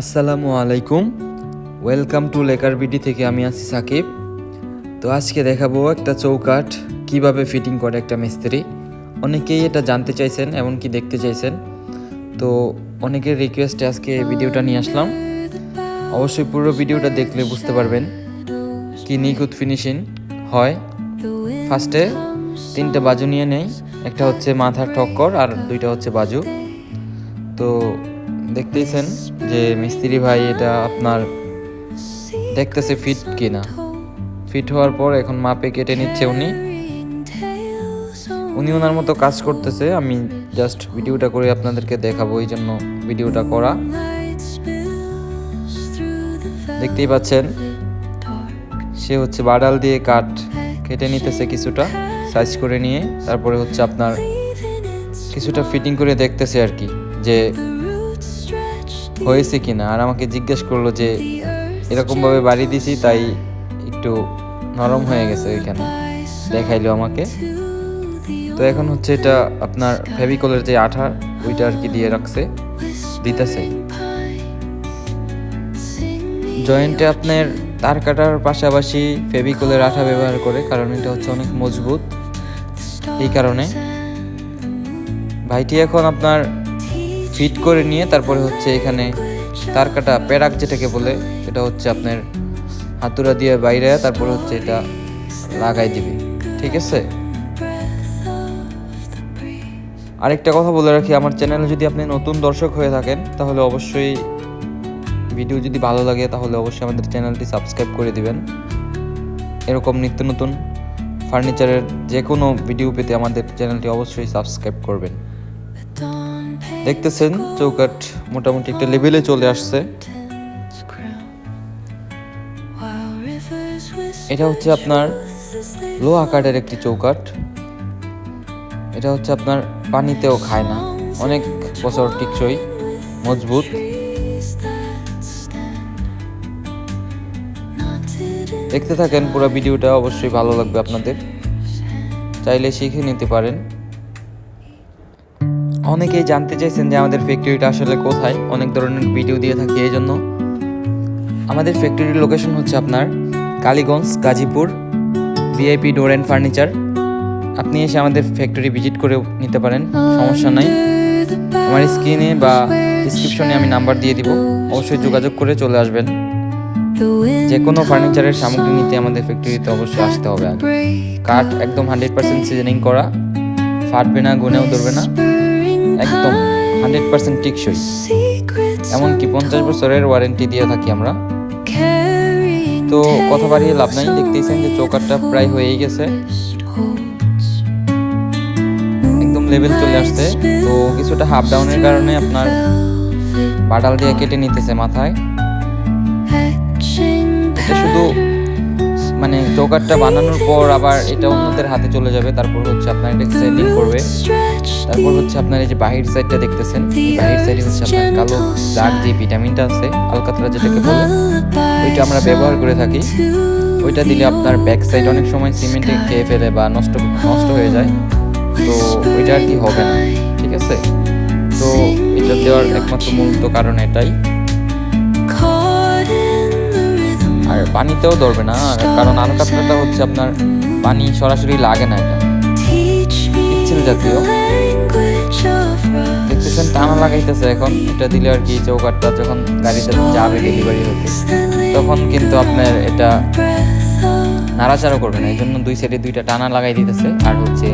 আসসালামু আলাইকুম, welcome to lacquer BD থেকে আমি আছি সাকিব। তো আজকে দেখাবো একটা চৌকাঠ কিভাবে ফিটিং করে একটা মিস্ত্রি। অনেকেই এটা জানতে চাইছেন, এমনকি দেখতে চাইছেন। তো অনেকের রিকোয়েস্টে আজকে ভিডিওটা নিয়ে আসলাম। অবশ্যই পুরো ভিডিওটা দেখলে বুঝতে পারবেন কি নিখুঁত ফিনিশিং হয়। ফার্স্টে 3টে বাজু নিয়ে নেই, একটা হচ্ছে মাথার ঠক্কর আর 2টা হচ্ছে বাজু। তো দেখতেইছেন যে মিস্ত্রি ভাই এটা আপনার দেখতেছে ফিট কিনা। ফিট হওয়ার পর এখন মাপে কেটে নিচ্ছে উনি ওনার মতো কাজ করতেছে। আমি জাস্ট ভিডিওটা করে আপনাদেরকে দেখাবো, এই জন্য ভিডিওটা করা। দেখতেই পাচ্ছেন সে হচ্ছে বাডাল দিয়ে কাঠ কেটে নিতেছে কিছুটা সাইজ করে নিয়ে, তারপরে হচ্ছে আপনার কিছুটা ফিটিং করে দেখতেছে আর কি যে হয়েছে কিনা। আর আমাকে জিজ্ঞেস করলো যে এরকমভাবে বাড়ি দিছি তাই একটু নরম হয়ে গেছে, ওইখানে দেখাইলো আমাকে। তো এখন হচ্ছে এটা আপনার ফেভিকলের যে আঠা ওইটা আর কি দিয়ে রাখছে, দিতেছে। জয়েন্টে আপনার তার কাটার পাশাপাশি ফেভিকলের আঠা ব্যবহার করে, কারণ এটা হচ্ছে অনেক মজবুত। এই কারণে ভাইটি এখন আপনার ফিট করে নিয়ে তারপরে হচ্ছে এখানে তার কাটা প্যারাক যেটাকে বলে, এটা হচ্ছে আপনার হাতুড়া দিয়ে বাইরে তারপরে হচ্ছে এটা লাগাই দিবে। ঠিক আছে, আরেকটা কথা বলে রাখি, আমার চ্যানেলে যদি আপনি নতুন দর্শক হয়ে থাকেন তাহলে অবশ্যই ভিডিও যদি ভালো লাগে তাহলে অবশ্যই আমাদের চ্যানেলটি সাবস্ক্রাইব করে দিবেন। এরকম নিত্য নতুন ফার্নিচারের যে কোনো ভিডিও পেতে আমাদের চ্যানেলটি অবশ্যই সাবস্ক্রাইব করবেন। দেখতেছেন চৌকাঠ মোটামুটি একটা লেভেলে চলে আসছে। এটা হচ্ছে আপনার লোহা কাঠের একটি চৌকাঠ। এটা হচ্ছে আপনার পানিতেও খায় না, অনেক বছর টিকসই, মজবুত। দেখতে থাকেন পুরো ভিডিওটা, অবশ্যই ভালো লাগবে আপনাদের, চাইলে শিখে নিতে পারেন। অনেকেই জানতে চাইছেন যে আমাদের ফ্যাক্টরিটা আসলে কোথায়, অনেক ধরনের ভিডিও দিয়ে থাকি। এই জন্য আমাদের ফ্যাক্টরির লোকেশন হচ্ছে আপনার Kaliganj, Gazipur, VIP door and furniture. আপনি এসে আমাদের ফ্যাক্টরি ভিজিট করে নিতে পারেন, সমস্যা নাই। আমার স্ক্রিনে বা ডিসক্রিপশনে আমি নাম্বার দিয়ে দিব, অবশ্যই যোগাযোগ করে চলে আসবেন। যে কোনো ফার্নিচারের সামগ্রী নিতে আমাদের ফ্যাক্টরিতে অবশ্যই আসতে হবে। আগে কাঠ একদম 100% সিজনিং করা, ফাটবে না, গুনেও ধরবে না, একদম 100% টিকসই। এমনকি 50 বছরের ওয়ারেন্টি দিয়ে থাকি আমরা। তো কথা বাড়িয়ে লাভ নাই, দেখতেইছেন যে চৌকাঠটা প্রায় হয়েই গেছে, একদম লেভেল চলে আসছে। তো কিছুটা হাফ ডাউনের কারণে আপনার বাডাল দিয়ে কেটে নিতেছে মাথায়। এটা শুধু মানে চৌকাঠটা বানানোর পর আবার এটা অন্যদের হাতে চলে যাবে, তারপর হচ্ছে আপনার এটা সেটিং করবে। তারপর হচ্ছে আপনার এই যে বাহির সাইডটা দেখতেছেন, বাহির সাইডে হচ্ছে আপনার কালো দাগ যে ভিটামিনটা আছে, আলকাতরা যেটাকে বলে, ওইটা আমরা ব্যবহার করে থাকি। ওইটা দিলে আপনার ব্যাক সাইড অনেক সময় সিমেন্টে খেয়ে ফেলে বা নষ্ট হয়ে যায়, তো ওইটা আর কি হবে না। ঠিক আছে, তো এটা দেওয়ার একমাত্র মূল কারণ এটাই। আর পানিতেও ধরবে না, কারণ আলকাতরাটা হচ্ছে আপনার পানি সরাসরি লাগে না, এটা পিচ্ছিল জাতীয়। দেখতেছেন টানা লাগাইতেছে এখন, এটা দিলে আর কি চৌকাঠটা যখন গাড়িতে যাবে ডেলিভারি হতে তখন কিন্তু আপনার এটা নাড়াচাড়া করবে না। এই জন্য 2 সাইডে 2টা টানা লাগাই দিতেছে, আর হচ্ছে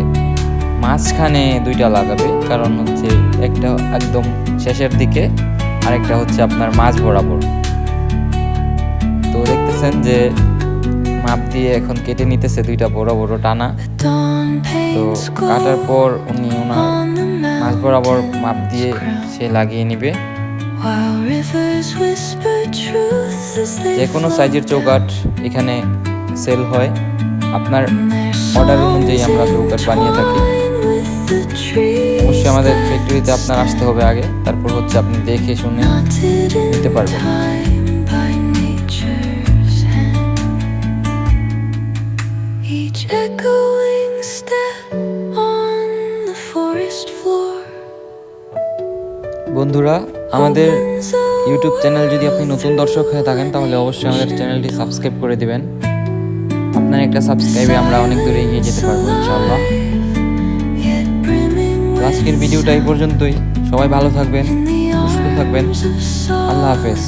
মাঝখানে 2টা লাগাবে, কারণ হচ্ছে একটা একদম শেষের দিকে আর একটা হচ্ছে আপনার মাঝ বরাবর। তো দেখতেছেন যে মাপ দিয়ে এখন কেটে নিতেছে 2টা বড় বড় টানা। তো কাটার পর উনি ওনার মাঝ বরাবর মাপ দিয়ে সে লাগিয়ে নিবে। যে কোনো সাইজের চৌকাঠ এখানে সেল হয়, আপনার অর্ডার অনুযায়ী আমরা চৌকাঠ বানিয়ে থাকি। অবশ্যই আমাদের ফ্যাক্টরিতে আপনার আসতে হবে আগে, তারপর হচ্ছে আপনি দেখে শুনে নিতে পারবেন। বন্ধুরা, আমাদের ইউটিউব চ্যানেল যদি আপনি নতুন দর্শক হয়ে থাকেন তাহলে অবশ্যই আমাদের চ্যানেলটি সাবস্ক্রাইব করে দিবেন। আপনার একটা সাবস্ক্রাইবে আমরা অনেক দূরে এগিয়ে যেতে পারবো ইনশাআল্লাহ। আজকের ভিডিওটা এই পর্যন্তই। সবাই ভালো থাকবেন, সুস্থ থাকবেন। আল্লাহ হাফেজ।